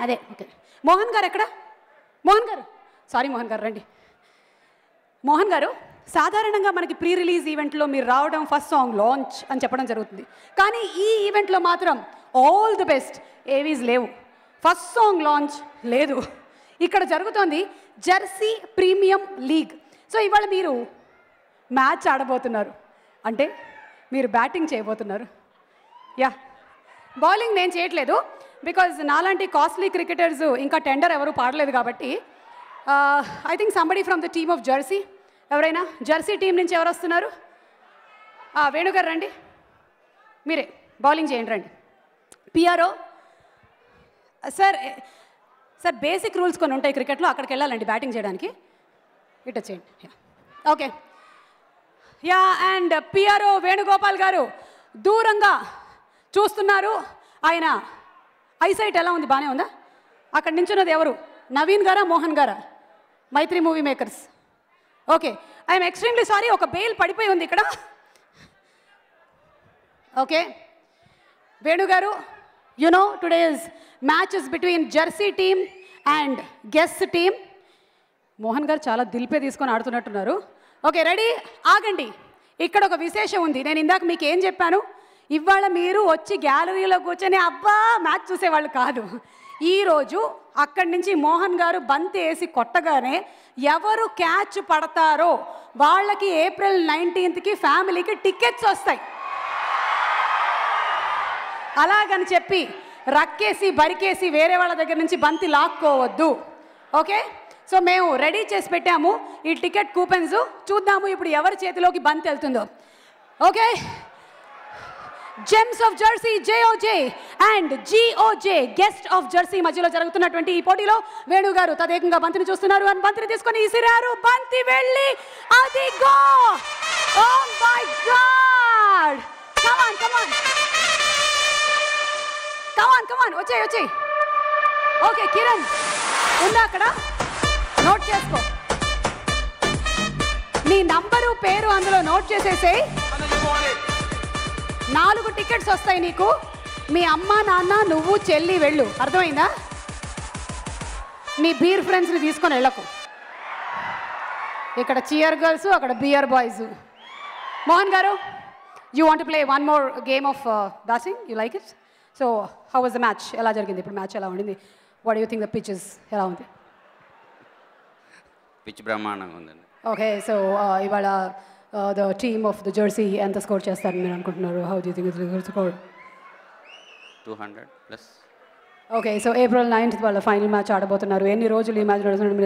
అదే. ఓకే, మోహన్ గారు ఎక్కడ? మోహన్ గారు, సారీ మోహన్ గారు రండి. మోహన్ గారు, సాధారణంగా మనకి ప్రీ రిలీజ్ ఈవెంట్లో మీరు రావడం, ఫస్ట్ సాంగ్ లాంచ్ అని చెప్పడం జరుగుతుంది. కానీ ఈ ఈవెంట్లో మాత్రం ఆల్ ది బెస్ట్ ఏవీస్ లేవు, ఫస్ట్ సాంగ్ లాంచ్ లేదు. ఇక్కడ జరుగుతోంది జెర్సీ ప్రీమియం లీగ్. సో ఇవాళ మీరు మ్యాచ్ ఆడబోతున్నారు, అంటే మీరు బ్యాటింగ్ చేయబోతున్నారు. యా, బౌలింగ్ నేను చేయట్లేదు, బికాజ్ నాలాంటి కాస్ట్లీ క్రికెటర్స్ ఇంకా టెండర్ ఎవరు పాడలేదు కాబట్టి. I think somebody from the team of Jersey, ఎవరైనా జెర్సీ టీం నుంచి ఎవరు వస్తున్నారు? వేణుగారు రండి, మీరే బౌలింగ్ చేయండి రండి. PRO sir, sir basic rules కొన్ని ఉంటాయి క్రికెట్లో, అక్కడికి వెళ్ళాలండి బ్యాటింగ్ చేయడానికి. ఇట్ చేయండి. Yeah, okay. Yeah, and PRO Venugopal గారు దూరంగా చూస్తున్నారు. ఆయన ఐసైట్ ఎలా ఉంది? బాగానే ఉందా? అక్కడ నించున్నది ఎవరు? నవీన్ గారా, మోహన్ గారా? Mythri movie makers. Okay, I'm extremely sorry, ఒక బెయిల్ పడిపోయి ఉంది ఇక్కడ. ఓకే వేణుగారు, you know today's matches between Jersey team and guest team. Mohan గారు చాలా దిల్పే తీసుకొని ఆడుతున్నట్టున్నారు. Okay ready? ఆగండి, ఇక్కడ ఒక విశేషం ఉంది. నేను ఇందాక మీకు ఏం చెప్పాను? ఇవాళ మీరు వచ్చి గ్యాలరీలో కూర్చొని అబ్బా మ్యాచ్ చూసేవాళ్ళు కాదు. ఈరోజు అక్కడి నుంచి మోహన్ గారు బంతి వేసి కొట్టగానే ఎవరు క్యాచ్ పడతారో వాళ్ళకి ఏప్రిల్ 19కి ఫ్యామిలీకి టికెట్స్ వస్తాయి. అలాగని చెప్పి రక్కేసి బరికేసి వేరే వాళ్ళ దగ్గర నుంచి బంతి లాక్కోవద్దు. ఓకే, సో మేము రెడీ చేసి పెట్టాము ఈ టికెట్ కూపన్స్. చూద్దాము ఇప్పుడు ఎవరి చేతిలోకి బంతి వెళ్తుందో. Okay, gems of Jersey JOJ and GOJ guest of Jersey మధ్యలో జరుగుతున్నటువంటి ఈ పోటీలో వేణు గారు తదేకంగా బంతిని చూస్తున్నారు. అని బంతిని తీసుకొని ఇసిరారు, బంతి వెళ్ళి అది go. Oh my God, come on come on come on come on, వచ్చేయ్ వచ్చేయ్. ఓకే కిరణ్ ఉందా అక్కడ? నోట్ చేసుకో, నీ నంబరు పేరు అందులో నోట్ చేసేసేయ్. 4 టికెట్స్ వస్తాయి నీకు. మీ అమ్మ నాన్న నువ్వు చెల్లి వెళ్ళు, అర్థమైందా? నీ బీర్ ఫ్రెండ్స్ని తీసుకొని వెళ్ళకు. ఇక్కడ చియర్ గర్ల్స్, అక్కడ బియర్ బాయ్స్. మోహన్ గారు, you want play one more game of dancing, you like it? So how was the match? ఎలా జరిగింది ఇప్పుడు? మ్యాచ్ ఎలా ఉండింది? What you think the pitches ఎలా ఉంది? పిచ్ బ్రహ్మాండంగా ఉందండి. ఓకే, సో ఇవాళ the team of the Jersey ఎంత స్కోర్ చేస్తారని మీరు అనుకుంటున్నారు? How do you think it's score? 200+. Okay, so April 9th వాళ్ళ ఫైనల్ మ్యాచ్ ఆడబోతున్నారు. ఎన్ని రోజులు ఈ మ్యాచ్ నడుస్తున్నారు?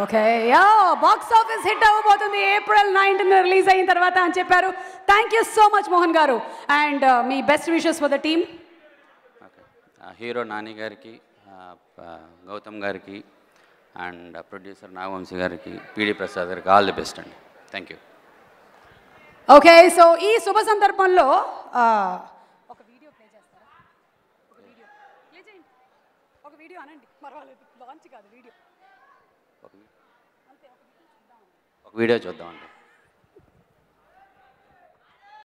Okay, yeah, box office hit అవ్వబోతుంది ఏప్రిల్ 9th రిలీజ్ అయిన తర్వాత అని చెప్పారు. Thank you so much Mohan గారు, అండ్ మీ best wishes for the team. Hero Nani గారికి, గౌతమ్ గారికి, అండ్ ప్రొడ్యూసర్ నాగవంశీ గారికి, పిడి ప్రసాద్ గారికి ఆల్ ది బెస్ట్ అండి. Thank you. ఓకే, సో ఈ శుభ సందర్భంలో ఒక వీడియో ప్లే చేస్తారా? ఒక వీడియో ప్లే చేయండి. ఒక వీడియో అనండి, పర్వాలేదు, లాంచ్ కాదు వీడియో. ఒక వీడియో చూద్దామండి.